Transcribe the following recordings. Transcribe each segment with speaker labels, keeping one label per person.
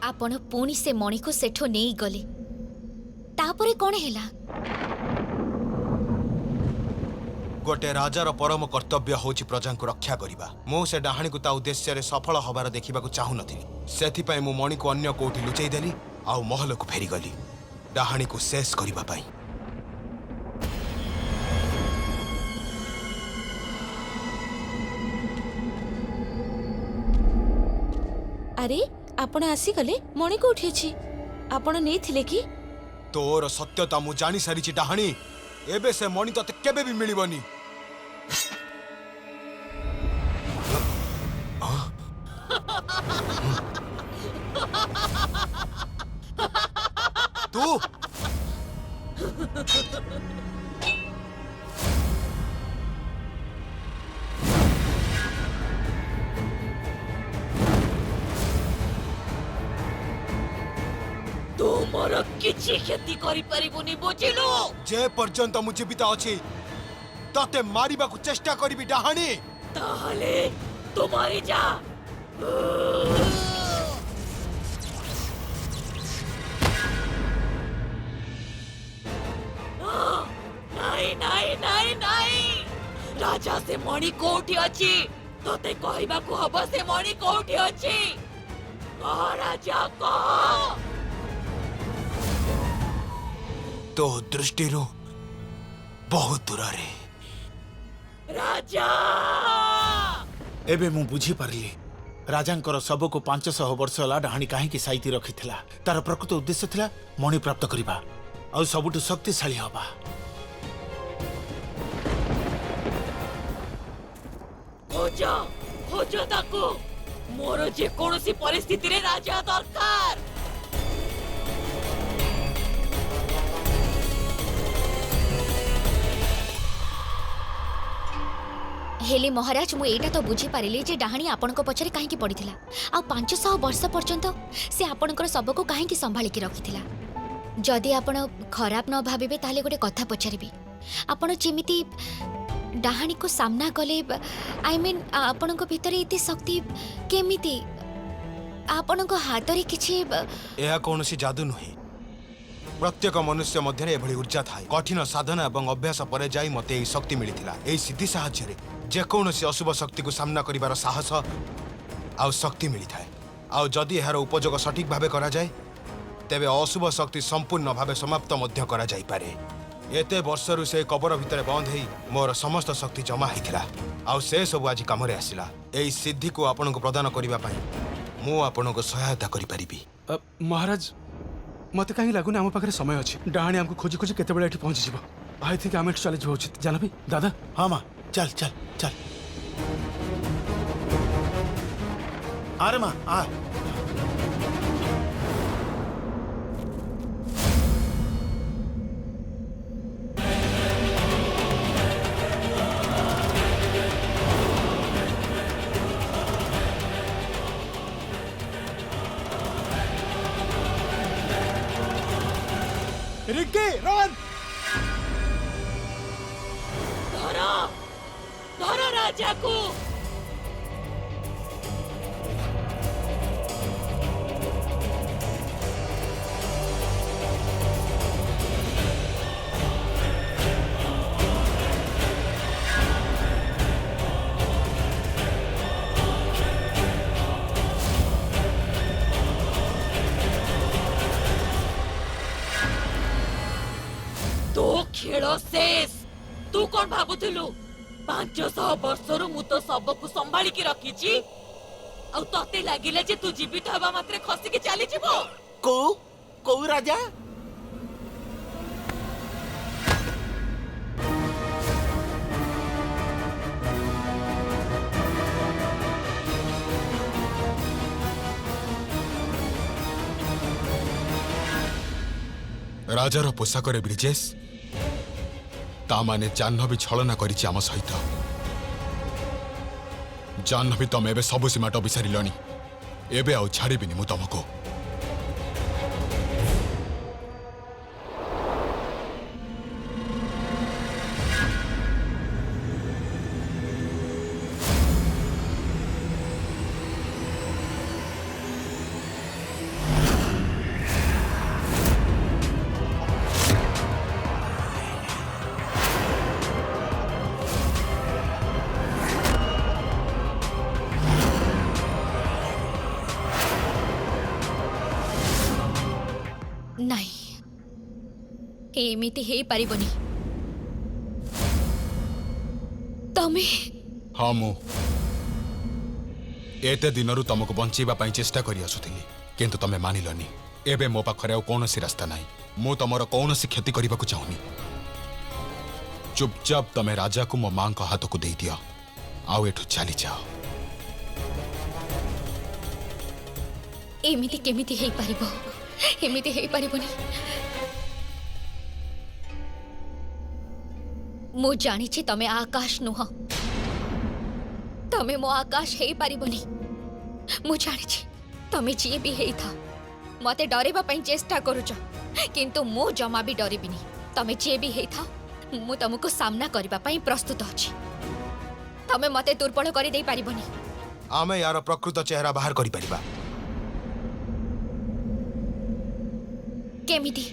Speaker 1: आपण पुणी से मणि को सेठो नहीं गले तापरे कौन हैला?
Speaker 2: गोटे राजार परम कर्तव्य होची प्रजा को रक्षा करिबा। मु से डाहाणी को ता उद्देश्य रे सफल हबार देखिबा को चाहू नथिली। सेथि पय मु मणि को अन्य कोठी लुचै देली आ महल को फेरी गली डाहाणी को शेष करिबा पई।
Speaker 3: अरे आपण आसी गले मणि को उठी अछि आपण नै थिले कि?
Speaker 2: तोर सत्यता मु जानी सारी डाहाणी एबे से मणि तते केबे भी मिलिबनी। तू
Speaker 3: तुमर किछि क्षति करि परिबुनी बुझिलु?
Speaker 2: जे पर्यंत मु जीवित अछि तते मारिबा को चेष्टा करिबी डाहाणी।
Speaker 3: ताहले तुम्हारी जा। नहीं नहीं नहीं नहीं राजा से मणि कोठी अछि तते कहबा को हबो से मणि कोठी अछि। राजा को
Speaker 2: तो दृष्टि बहुत दूर रे
Speaker 3: राजा।
Speaker 4: एबे मु बुझी पारली राजांकर सब को 500 वर्ष होला डाहाणी काहे साइती रखिथिला। तार प्रकृत उद्देश्य थिला मणि प्राप्त करिबा और सबुठ शक्तिशाली हबा।
Speaker 3: खोजो खोजो ताको मोर जे कोनोसी परिस्थिति रे राजा दरकार।
Speaker 1: हेले महाराज मु एटा तो बुझी पारिली जे डाहाणी आपणको पछरे काहे की पड़िथिला आ 500 वर्ष पर्यंत से आपणकर सब को काहे की संभाली की रखिथिला। जदि आपण खराब न भाबिबे ताले गोटे कथा पछारिबी। आपण जेमिति डाहाणी को सामना कले आई मीन आपणको भितरे इति शक्ति केमिति आपणको हाथ रे किछि
Speaker 2: एहा कोनोसी जादू नुहे। प्रत्येक मनुष्य मध्य एभली ऊर्जा थाए। कठिन साधना और अभ्यास पर जाई मते एही शक्ति मिलिथिला। एही सिद्धि साहाय्य रे जेकोसी अशुभ शक्ति को सामना करिवार साहस आउ शक्ति मिली थाए। आउ जदि एहार उपयोग सठिक भावे करा जाए तेबे अशुभ शक्ति संपूर्ण भावे समाप्त मध्य करा जाई पारे। एते वर्षरु से कबर भितर बंद हेई मोर समस्त शक्ति जमा हेइथिला आउ से सब आज काम रे आसिला। एही सिद्धि को आपन को प्रदान करिवा पई मु आपन को सहायता करि परिबी।
Speaker 5: महाराज मत कहीं लगुन आम पाखे समय अच्छी डाहाणी आमको खोजी खोजी केते बेले पहुंची जीव। आई थिंक आम चली जावा उचित जानबी दादा।
Speaker 4: हाँ माँ चल चल चल। अरे माँ आ
Speaker 2: रिक्की रन
Speaker 3: धरो धरो राजा को। तो खेल शेष। तू कौन भाबुथिलु 500 वर्षरु मु तो सब को संभाली की रखीची आ तते लागिले जे तू जीवित हबा मात्रे खसी के चली जीवो।
Speaker 4: को को राजा
Speaker 2: राजार पोशाक ब्रिजेश ता माने जाह्नवी छलना करिछि आम सहित। जाह्नवी तमे एबे सबु सीमाट विसारिलनी एबे आउ छाड़िबिनी मु तमको।
Speaker 1: ନାଇଁ ଏମିତି ହେଇପାରିବନି। ତମେ
Speaker 2: ହଁ ମୁଁ ଏତେ ଦିନରୁ ତମକୁ ବଞ୍ଚେଇବା ପାଇଁ ଚେଷ୍ଟା କରି ଆସୁଥିଲି, କିନ୍ତୁ ତମେ ମାନିଲନି। ଏବେ ମୋ ପାଖରେ ଆଉ କୌଣସି ରାସ୍ତା ନାହିଁ। ମୁଁ ତମର କୌଣସି କ୍ଷତି କରିବାକୁ ଚାହୁଁନି। ଚୁପଚାପ ତମେ ରାଜାକୁ ମୋ ମାଙ୍କ ହାତକୁ ଦେଇଦିଅ, ଆଉ ଏଠୁ ଚାଲିଯାଅ।
Speaker 1: ଏମିତି କେମିତି ହେଇପାରିବ? ଏମିତି ହେଇପାରିବନି। ମୁଁ ଜାଣିଛି ତମେ ଆକାଶ ନୁହଁ। ତମେ ମୋ ଆକାଶ ହେଇପାରିବନି। ମୁଁ ଜାଣିଛି ତମେ ଯିଏ ବି ହେଇଥାଅ ମତେ ଡରେଇବା ପାଇଁ ଚେଷ୍ଟା କରୁଛ, କିନ୍ତୁ ମୁଁ ଜମା ବି ଡରିବିନି। ତମେ ଯିଏ ବି ହେଇଥାଅ ମୁଁ ତମକୁ ସାମ୍ନା କରିବା ପାଇଁ ପ୍ରସ୍ତୁତ ଅଛି। ତମେ ମତେ ଦୁର୍ବଳ କରିଦେଇ ପାରିବନି।
Speaker 2: ଆମେ ୟାର ପ୍ରକୃତ ଚେହେରା ବାହାର କରିପାରିବା।
Speaker 1: କେମିତି?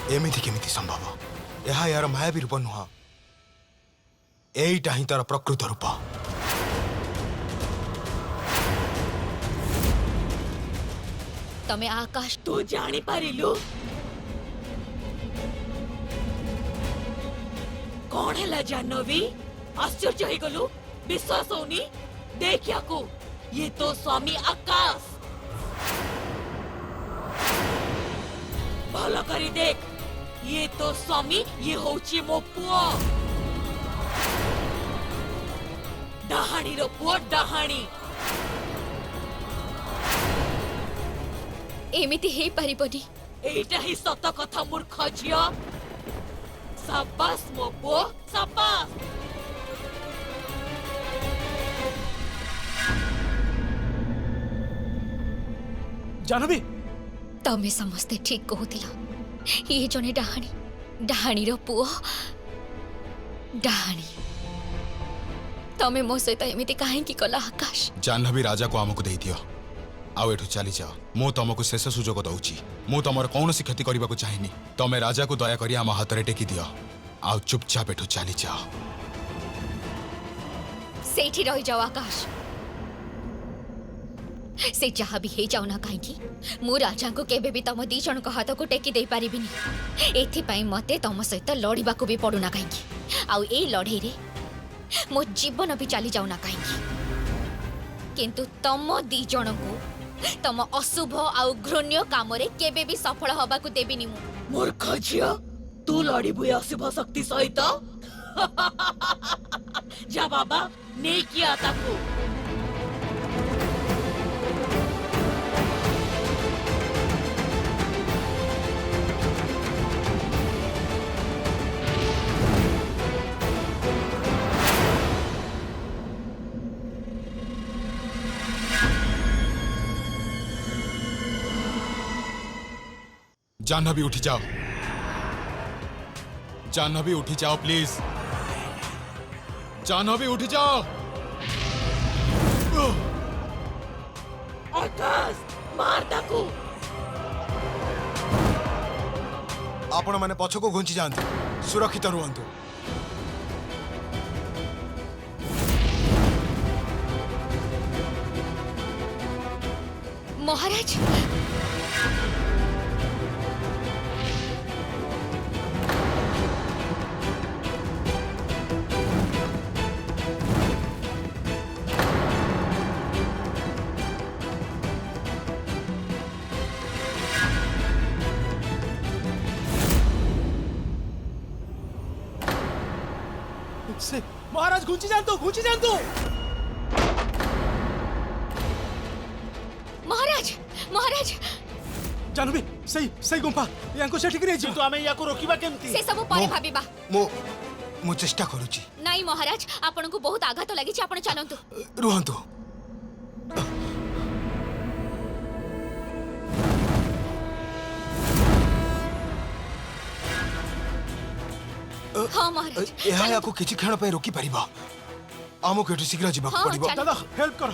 Speaker 2: ଏମିତି କେମିତି ସମ୍ଭବ? ଏହା ୟାର ମାୟାବୀ ରୂପ ନୁହଁ, ଏଇଟା ହିଁ ତାର ପ୍ରକୃତ ରୂପ।
Speaker 1: ତମେ ଆକାଶ
Speaker 3: ତୁ ଜାଣିପାରିଲୁ? କଣ ହେଲା ଜାହ୍ନବୀ? ଆଶ୍ଚର୍ଯ୍ୟ ହେଇଗଲୁ? ବିଶ୍ୱାସ ହଉନି? ଦେଖିବାକୁ ଇଏ ତୋ ସ୍ୱାମୀ ଆକାଶ। ଭଲ କରି ଦେଖ, ଇଏ ତୋ ସ୍ୱାମୀ, ଇଏ ହଉଛି ମୋ ପୁଅ। ଡାହାଣୀର ପୁଅ, ଡାହାଣୀ।
Speaker 1: ଏମିତି ହେଇପାରିବନି।
Speaker 3: ଏଇଟା ହିଁ ସତ କଥା ମୂର୍ଖ ଝିଅ। ସାବାସ୍ ମୋ ପୁଅ, ସାବାସ୍।
Speaker 5: ଜାହ୍ନବୀ,
Speaker 1: ତମେ ସମସ୍ତେ ଠିକ କହୁଥିଲ। ଇଏ ଜଣେ ଡାହାଣୀ, ଡାହାଣୀର ପୁଅ, ଡାହାଣୀ। ତମେ ମୋ ସହିତ ଏମିତି କାହିଁକି କଲ ଆକାଶ?
Speaker 2: ଜାହ୍ନବୀ ରାଜାକୁ ଆମକୁ ଦେଇଦିଅ, ଆଉ ଏଠୁ ଚାଲିଯାଅ। ମୁଁ ତମକୁ ଶେଷ ସୁଯୋଗ ଦଉଛି। ମୁଁ ତମର କୌଣସି କ୍ଷତି କରିବାକୁ ଚାହେଁନି। ତମେ ରାଜାକୁ ଦୟାକରି ଆମ ହାତରେ ଟେକି ଦିଅ, ଆଉ ଚୁପଚାପ ଏଠୁ ଚାଲିଯାଅ।
Speaker 1: ସେଇଠି ରହିଯାଅ ଆକାଶ। ସେ ଯାହା ବି ହେଇଯାଉ ନା କାହିଁକି, ମୁଁ ରାଜାଙ୍କୁ କେବେ ବି ତମ ଦି ଜଣଙ୍କ ହାତକୁ ଟେକି ଦେଇ ପାରିବିନି। ଏଥିପାଇଁ ମତେ ତମ ସହିତ ଲଢ଼ିବାକୁ ବି ପଡୁନା କାହିଁକି, ଆଉ ଏଇ ଲଢ଼େଇରେ ମୋ ଜୀବନ ବି ଚାଲି ଯାଉନା କାହିଁକି, କିନ୍ତୁ ତମ ଦି ଜଣଙ୍କୁ ତମ ଅଶୁଭ ଆଉ ଘୃଣ୍ୟ କାମରେ କେବେ ବି ସଫଳ ହବାକୁ ଦେବିନି ମୁଁ।
Speaker 3: ମୂର୍ଖ ଝିଅ, ତୁ ଲଢିବୁ ଏ ଅଶୁଭ ଶକ୍ତି ସହିତ? ଯା ବାବା, ନେଇକି ଆ ତାକୁ।
Speaker 2: जाह्नवी उठी जाओ, जाह्नवी उठी जाओ प्लीज, जाह्नवी उठी जाओ।
Speaker 3: आकाश, मार ताकू।
Speaker 2: आपण माने पछको घुंची जांतु, सुरक्षित रुहंतु।
Speaker 1: महाराज,
Speaker 5: से महाराज घुंची जानतो, घुंची जानतो।
Speaker 1: महाराज, महाराज,
Speaker 5: जाह्नवी, सही सही गुंफा यांको सेठी करे
Speaker 4: কিন্তু ଆମେ ୟାକୁ ରୋକିବା କେମିତି?
Speaker 1: से सब परे भाबिबा।
Speaker 2: मो चेष्टा करूची।
Speaker 1: नहीं महाराज, आपन को बहुत आघात लगी छी, आपन चलंतु।
Speaker 2: रुहंतु।
Speaker 1: हाँ महाराज,
Speaker 2: ଏହା ୟାକୁ କିଛି କ୍ଷଣ ପାଇଁ ରୋକି ପାରିବ। ଆମକୁ ଏଠୁ ଶୀଘ୍ର ଯିବାକୁ
Speaker 1: ହଁ,
Speaker 2: ପଡ଼ିବ।
Speaker 1: ଚାଲ।
Speaker 5: दादा हेल्प कर।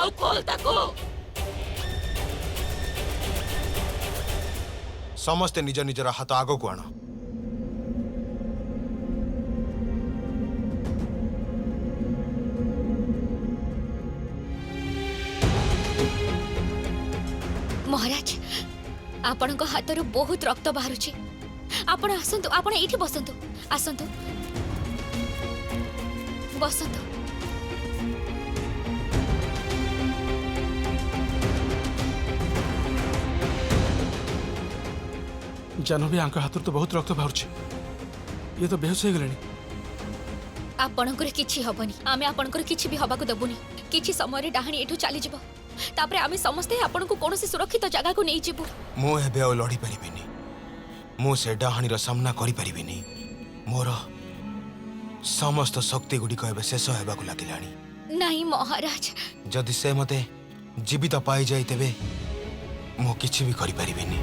Speaker 3: ଆଉ ଖୋଲ ତାକୁ।
Speaker 2: ସମସ୍ତେ ନିଜ ନିଜର ହାତ ଆଗକୁ ଆଣ।
Speaker 1: ମହାରାଜ ଆପଣଙ୍କ ହାତରୁ ବହୁତ ରକ୍ତ ବାହାରୁଛି। ଆପଣ ଆସନ୍ତୁ, ଆପଣ ଏଇଠି ବସନ୍ତୁ। ଆସନ୍ତୁ, ବସନ୍ତୁ।
Speaker 5: ଜାହ୍ନବୀ ଆଙ୍କ ହାତରୁ ତ ବହୁତ ରକ୍ତ ବାହାରୁଛି। ଇଏ ତ ବେହୋସ ହେଇଗଲେଣି।
Speaker 1: ଆପଣଙ୍କର କିଛି ହବନି। ଆମେ ଆପଣଙ୍କର କିଛି ବି ହବାକୁ ଦେବୁନି। କିଛି ସମୟରେ ଡାହାଣୀ ଏଠୁ ଚାଲିଯିବ। ତାପରେ ଆମେ ସମସ୍ତେ ଆପଣଙ୍କୁ କୌଣସି ସୁରକ୍ଷିତ ଜାଗାକୁ ନେଇଯିବୁ।
Speaker 2: ମୁଁ ଏବେ ଆଉ ଲଢ଼ି ପାରିବିନି। ମୁଁ ସେ ଡାହାଣୀର ସାମ୍ନା କରିପାରିବିନି। ମୋର ସମସ୍ତ ଶକ୍ତି ଗୁଡ଼ିକ ଏବେ ଶେଷ ହେବାକୁ ଲାଗିଲାଣି।
Speaker 1: ନାଇଁ ମହାରାଜ,
Speaker 2: ଯଦି ସେ ମୋତେ ଜୀବିତ ପାଇଯାଏ ତେବେ ମୁଁ କିଛି ବି କରିପାରିବିନି।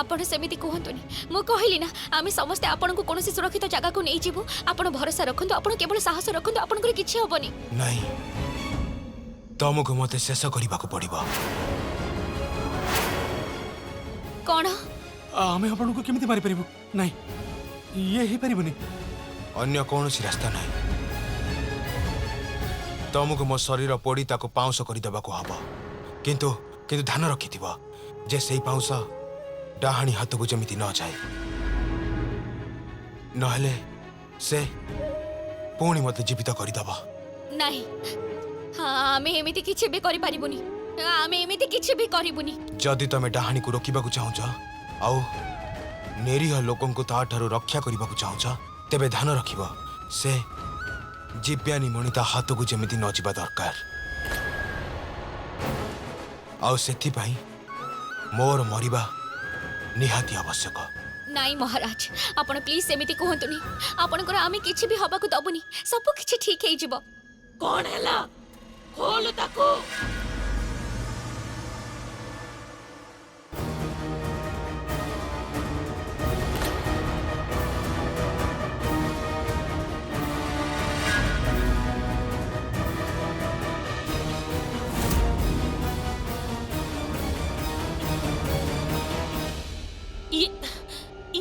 Speaker 1: ଆପଣ ସେମିତି କୁହନ୍ତୁନି। ମୁଁ କହିଲି ନା, ଆମେ ସମସ୍ତେ ଆପଣଙ୍କୁ କୌଣସି ସୁରକ୍ଷିତ ଜାଗାକୁ ନେଇଯିବୁ। ଆପଣ ଭରସା ରଖନ୍ତୁ, ଆପଣ କେବଳ ସାହସ ରଖନ୍ତୁ, ଆପଣଙ୍କର କିଛି ହବନି।
Speaker 2: ନାଇଁ, ତମକୁ ମୋତେ ଶେଷ କରିବାକୁ ପଡ଼ିବ।
Speaker 1: କଣ?
Speaker 5: ଆମେ ଆପଣଙ୍କୁ କେମିତି ମାରିପାରିବୁ? ନାଇଁ, ଇଏ ହେଇପାରିବନି।
Speaker 2: ଅନ୍ୟ କୌଣସି ରାସ୍ତା ନାହିଁ। ତମକୁ ମୋ ଶରୀର ପୋଡ଼ି ତାକୁ ପାଉଁଶ କରିଦେବାକୁ ହବ। କିନ୍ତୁ କିନ୍ତୁ ଧ୍ୟାନ ରଖିଥିବ ଯେ ସେଇ ପାଉଁଶ ଡାହାଣୀ ହାତକୁ ଯେମିତି ନ ଯାଏ। ନହେଲେ ସେ ପୁଣି ମୋତେ ଜୀବିତ କରିଦେବ।
Speaker 1: ନାଇଁ, ଆମେ ଏମିତି କିଛି ବି କରିପାରିବୁନି। ଆମେ ଏମିତି କିଛି ବି କରିବୁନି।
Speaker 2: ଯଦି ତମେ ଡାହାଣୀକୁ ରୋକିବାକୁ ଚାହୁଁଛ ଆଉ ନିରୀହ ଲୋକଙ୍କୁ ତାଠାରୁ ରକ୍ଷା କରିବାକୁ ଚାହୁଁଛ, ତେବେ ଧ୍ୟାନ ରଖିବ ସେ ଜୀବ୍ୟାନୀ ମଣି ତା ହାତକୁ ଯେମିତି ନ ଯିବା ଦରକାର। ଆଉ ସେଥିପାଇଁ ମୋର ମରିବା ନିହାତି ଆବଶ୍ୟକ।
Speaker 1: ନାଇଁ ମହାରାଜ, ଆପଣ ପ୍ଲିଜ ସେମିତି କୁହନ୍ତୁନି। ଆପଣଙ୍କର ଆମେ କିଛି ବି ହବାକୁ ଦବୁନି। ସବୁ କିଛି ଠିକ ହେଇଯିବ।
Speaker 3: କଣ ହେଲା? ଖୋଲ ତାକୁ।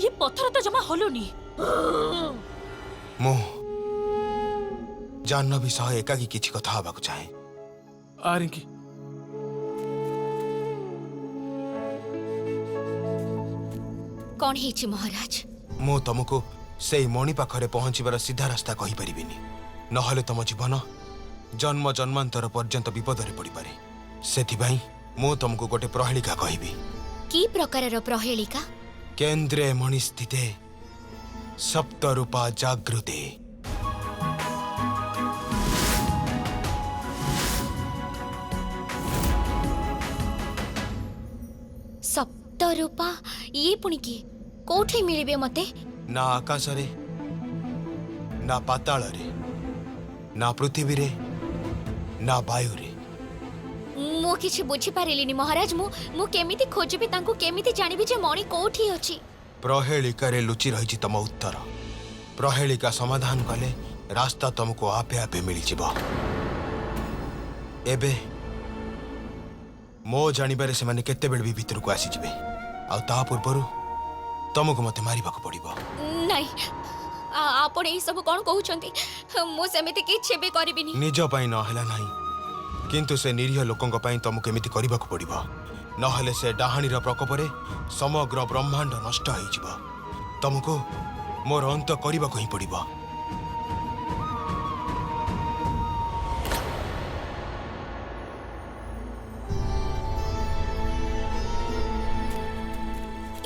Speaker 3: ଇଏ ପଥର ତ ଜମା ହଲୁନି।
Speaker 2: ମୁଁ ଜାହ୍ନବୀ ସହ ଏକାକି କିଛି କଥା ହେବାକୁ ଚାହେଁ।
Speaker 5: ରିଙ୍କି,
Speaker 1: କଣ ହେଇଛି ମହାରାଜ?
Speaker 2: ମୁଁ ତମକୁ ସେଇ ମଣି ପାଖରେ ପହଞ୍ଚିବାର ସିଧା ରାସ୍ତା କହିପାରିବିନି। ନହେଲେ ତମ ଜୀବନ ଜନ୍ମ ଜନ୍ମାନ୍ତର ପର୍ଯ୍ୟନ୍ତ ବିପଦରେ ପଡ଼ିପାରେ। ସେଥିପାଇଁ ମୁଁ ତମକୁ ଗୋଟେ ପ୍ରହେଳିକା କହିବି।
Speaker 1: କି ପ୍ରକାରର ପ୍ରହେଳିକା?
Speaker 2: କେନ୍ଦ୍ରେ ମଣିସ୍ଥିତେ ସପ୍ତରୂପା ଜାଗୃତେ।
Speaker 1: ସପ୍ତରୂପା? ଇଏ ପୁଣି କିଏ? କୋଉଠି ମିଳିବେ ମତେ?
Speaker 2: ନା ଆକାଶରେ, ନା ପାତାଳରେ, ନା ପୃଥିବୀରେ, ନା ବାୟୁରେ।
Speaker 1: ମୁଁ କିଛି ବୁଝିପାରିଲିନି ମହାରାଜ। ମୁଁ କେମିତି ଖୋଜିବି ତାଙ୍କୁ? କେମିତି ଜାଣିବି ଯେ ମଣି କୋଉଠି ଅଛି?
Speaker 2: ପ୍ରହେଳିକାରେ ଲୁଚି ରହିଛି ତମ ଉତ୍ତର। ପ୍ରହେଳିକା ସମାଧାନ କଲେ ରାସ୍ତା ତମକୁ ଆପେ ଆପେ ମିଳିଯିବ। ଏବେ ମୋ ଜାଣିବାରେ ସେମାନେ କେତେବେଳେ ବି ଭିତରକୁ ଆସିଯିବେ। ଆଉ ତା ପୂର୍ବରୁ ତମକୁ ମତେ ମାରିବାକୁ ପଡ଼ିବ।
Speaker 1: ନାଇଁ, ଆପଣ ଏଇ ସବୁ କଣ କହୁଛନ୍ତି? ମୁଁ ସେମିତି କିଛି ବି କରିବିନି।
Speaker 2: ନିଜ ପାଇଁ ନ ହେଲା ନାହିଁ, କିନ୍ତୁ ସେ ନିରୀହ ଲୋକଙ୍କ ପାଇଁ ତମକୁ ଏମିତି କରିବାକୁ ପଡ଼ିବ। ନହେଲେ ସେ ଡାହାଣୀର ପ୍ରକୋପରେ ସମଗ୍ର ବ୍ରହ୍ମାଣ୍ଡ ନଷ୍ଟ ହେଇଯିବ। ତମକୁ ମୋର ଅନ୍ତ କରିବାକୁ ହିଁ ପଡ଼ିବ।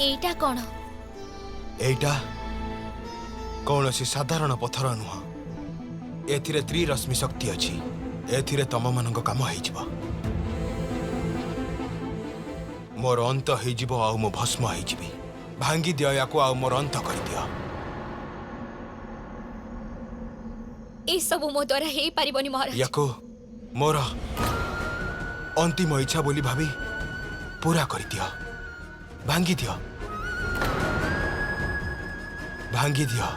Speaker 1: ଏଇଟା କଣ?
Speaker 2: ଏଇଟା କୌଣସି ସାଧାରଣ ପଥର ନୁହଁ। ଏଥିରେ ତ୍ରିରଶ୍ମି ଶକ୍ତି ଅଛି। ଏଥିରେ ତମମାନଙ୍କ କାମ ହେଇଯିବ। ମୋର ଅନ୍ତ ହେଇଯିବ ଆଉ ମୁଁ ଭସ୍ମ ହେଇଯିବି। ଭାଙ୍ଗି ଦିଅ ୟାକୁ ଆଉ ମୋର ଅନ୍ତ କରିଦିଅ।
Speaker 1: ଏସବୁ ମୋ ଦ୍ୱାରା ହେଇପାରିବନି ମହାରାଜ।
Speaker 2: ୟାକୁ ମୋର ଅନ୍ତିମ ଇଚ୍ଛା ବୋଲି ଭାବି ପୁରା କରିଦିଅ। ଭାଙ୍ଗି ଦିଅ, ଭାଙ୍ଗି ଦିଅ।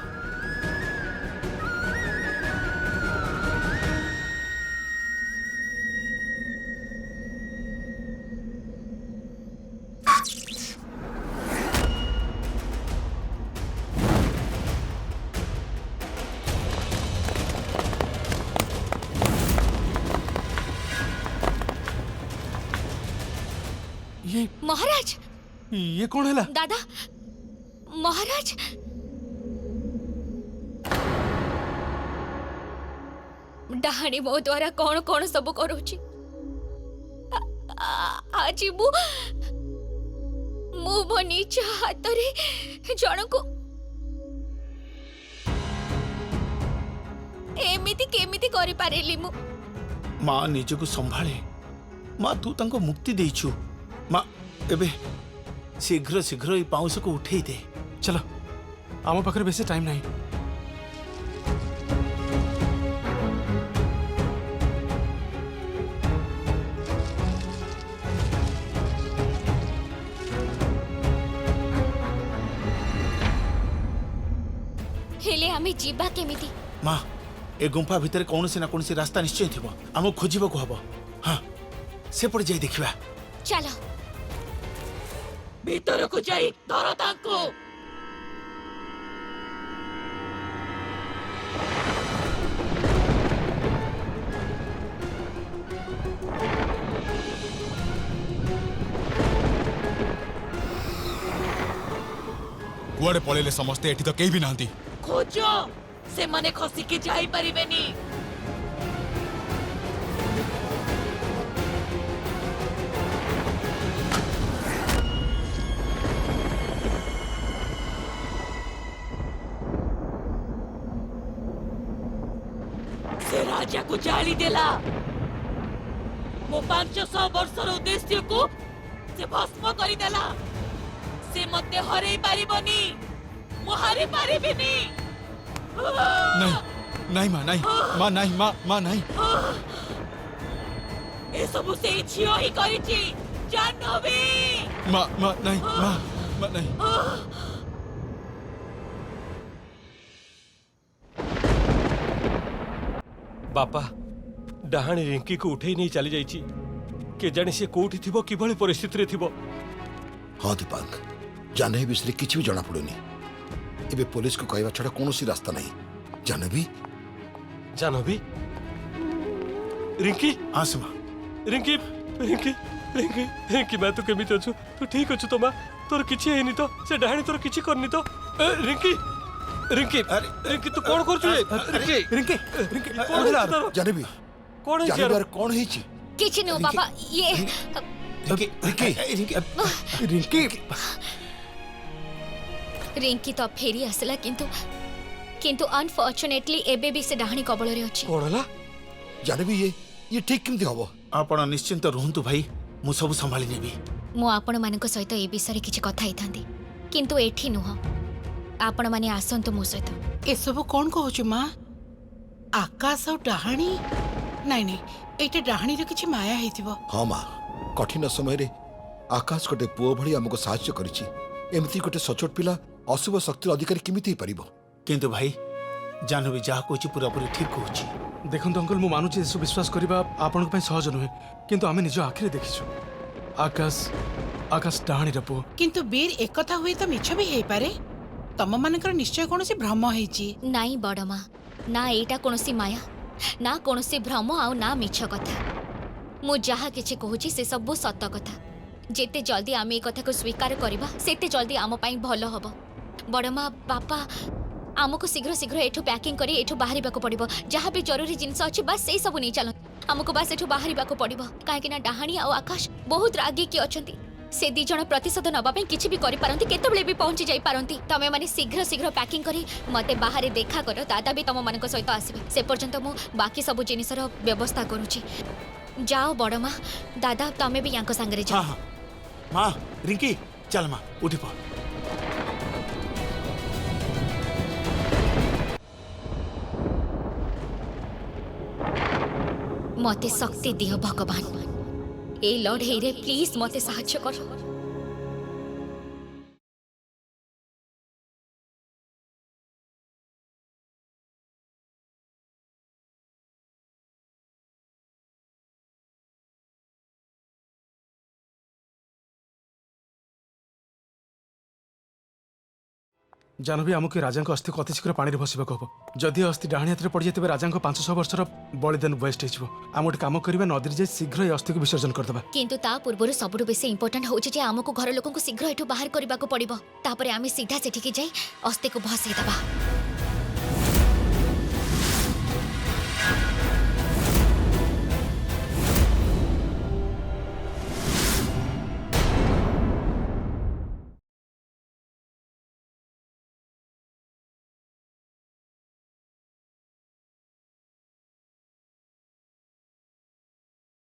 Speaker 1: महाराज
Speaker 5: ये कौन है?
Speaker 1: दादा महाराज डाहाणी मो द्वारा कौन कौन सब करूची आज मो निज हाथ रे जन को एमिति केमिति करि पारेली मु
Speaker 4: माँ निजको संभाळे माँ तू तांको मुक्ति देइछु माँ एबे शीघ्र शीघ्र ई पाउस को उठेई दे
Speaker 5: चलो आम पाखे बेसी टाइम नहीं।
Speaker 1: हेले आमे जीवा केमिति
Speaker 4: माँ ए गुंफा भितर कौनसी ना कौनसी रास्ता निश्चय थिबो हमको खोजिबको हबो। हाँ से पड़ जाई देखिबा
Speaker 1: चलो
Speaker 3: ଭିତରକୁ ଯାଇ ଧର ତାଙ୍କୁ।
Speaker 2: କୁଆଡେ ପଳେଇଲେ ସମସ୍ତେ? ଏଠି ତ କେହି ବି ନାହାନ୍ତି।
Speaker 3: ଖୋଜ, ସେମାନେ ଖସିକି ଯାଇପାରିବେନି। ସେ ରାଜାକୁ ଜାଳି ଦେଲା। ମୋ 500 ବର୍ଷର ଉଦ୍ଦେଶ୍ୟକୁ ସେ ଭସ୍ମ କରିଦେଲା। ସେ ମତେ ହରେଇ ପାରିବନି, ମୁଁ ହାରି ପାରିବିନି।
Speaker 2: नहीं नहीं माँ नहीं माँ नहीं माँ माँ नहीं।
Speaker 3: ଏସବୁ ସେଇ ଝିଅ ହିଁ କରିଛି, ଜାହ୍ନବୀ।
Speaker 2: माँ माँ नहीं माँ माँ नहीं।
Speaker 6: बापा डाहाणी रिंकी को उठे नहीं चली जाइए के जाने सी कोठी थिबो किभଳି परिस्थिति रे थिबो।
Speaker 7: हाँ दीपांक जाह्नवी विषय किसी भी जना पड़ुनी। एबे पुलिस को कहवा छड़ा कौनसी रास्ता नहीं। जाह्नवी
Speaker 6: जानवी रिंकी
Speaker 4: आसमा
Speaker 6: रिंकी रिंकी रिंकी रिंकी मैं तो केमिति अछु? तू ठीक अछु तो मां? तोर किछि हेनी तो? से डाहाणी तोर किछि करनी तो? रिंकी रिंकी
Speaker 4: अरे
Speaker 6: रिंकी तू कोन करछु? रिंकी
Speaker 5: रिंकी रिंकी
Speaker 6: कोन होला?
Speaker 7: जाह्नवी
Speaker 6: कोन है
Speaker 7: जाह्नवी
Speaker 6: यार?
Speaker 7: यार कौन है
Speaker 1: किछि नो बाबा ये
Speaker 5: रिंकी
Speaker 1: रिंकी तो फेरी आसला किंतु अनफॉर्चुनेटली एबे भी से डाहाणी कबल रे अछि।
Speaker 6: कोन होला?
Speaker 7: जाह्नवी ये ठीक केमती हबो?
Speaker 4: आपण निश्चिंत रहंतु भाई मु सब संभाली नेबी।
Speaker 1: मु आपण मानक सहित ए विषय किछि कथा हिथांदी किंतु एठी नुह। आपण माने आसंतु मो सहित।
Speaker 8: एसबु कौन कहूँ माँ? आकाश और डाहाणी? नाई नाई एटा डाहाणी रे किछि माया हेतिबो।
Speaker 7: हाँ माँ कठिन समय रे आकाश गोटे पुओ भली हमको साहाय्य करिछि। एमती गोटे सचोट पिला अशुभ शक्तिर अधिकारी केमिति पारिबो?
Speaker 4: किंतु भाई जाह्नवी जहा कहछि पूरा पूरी ठीक कहछि।
Speaker 5: देखंतु अंकल मु मानुछि एसु विश्वास करबा आपनक पय सहज नुहे किंतु आमे निज आखिरे देखिछु आकाश आकाश डाहाणी रे पुओ।
Speaker 8: किंतु बीर एकथा हुए तो मिछ भी हेई पारे। तम मानकर निश्चय कोनोसी भ्रम हेछि।
Speaker 1: नाई बड़मा ना एटा कोनोसी माया ना कोनोसी भ्रम आ ना मिछ कथा। मु जहा किछि कहूछि से सब सत कथा। जेते जल्दी आमे ए कथा को स्वीकार करबा सेते जल्दी आम पई भलो हबो। बड़मा बापा आमको शीघ्र शीघ्र एठो पैकिंग करी एठो बाहरिबा को पड़िबो। जहा भी जरूरी जिंस अछि बस सेई सब नै चलो। हमको बस एठो बाहरिबा को पड़िबो काहे कि ना डाहाणी आ आकाश बहुत रागी की अछंती। से दी जण प्रतिशोध नबा पे किछि भी करि पारंती केतबेले भी पहुंची जाई पारंती। तमे माने शीघ्र शीघ्र पैकिंग करी मते बाहरे देखा करो। दादा भी तम मानक सहित आसीबे। से पर्यंत मु बाकी सब जिनिसर व्यवस्था करूची। जाओ बड़मा दादा तमे भी यांको संगरे जाओ।
Speaker 4: हाँ हाँ माँ रिंकी चल माँ उठी पड़।
Speaker 1: मते शक्ति दियो भगवान। ए लड़ाई रे प्लीज मते साहाय्य कर।
Speaker 5: ଜାହ୍ନବୀ ଆମକୁ ରାଜାଙ୍କ ଅସ୍ଥିକୁ ଅତି ଶୀଘ୍ର ପାଣିରେ ଭସିବାକୁ ହବ। ଯଦି ଏ ଅସ୍ଥି ଡାହାଣୀ ହାତରେ ପଡ଼ିଯାଏ ତେବେ ରାଜାଙ୍କ 500 ବର୍ଷର ବଳିଦାନ ୱେଷ୍ଟ ହେଇଯିବ। ଆମେ ଗୋଟେ କାମ କରିବା, ନଦୀରେ ଯାଇ ଶୀଘ୍ର ଏ ଅସ୍ଥିକୁ ବିସର୍ଜନ କରିଦେବା।
Speaker 1: କିନ୍ତୁ ତା ପୂର୍ବରୁ ସବୁଠୁ ବେଶୀ ଇମ୍ପୋର୍ଟାଣ୍ଟ ହେଉଛି ଯେ ଆମକୁ ଘର ଲୋକଙ୍କୁ ଶୀଘ୍ର ଏଠୁ ବାହାର କରିବାକୁ ପଡ଼ିବ। ତାପରେ ଆମେ ସିଧା ସେଠିକି ଯାଇ ଅସ୍ଥିକୁ ଭସେଇଦେବା।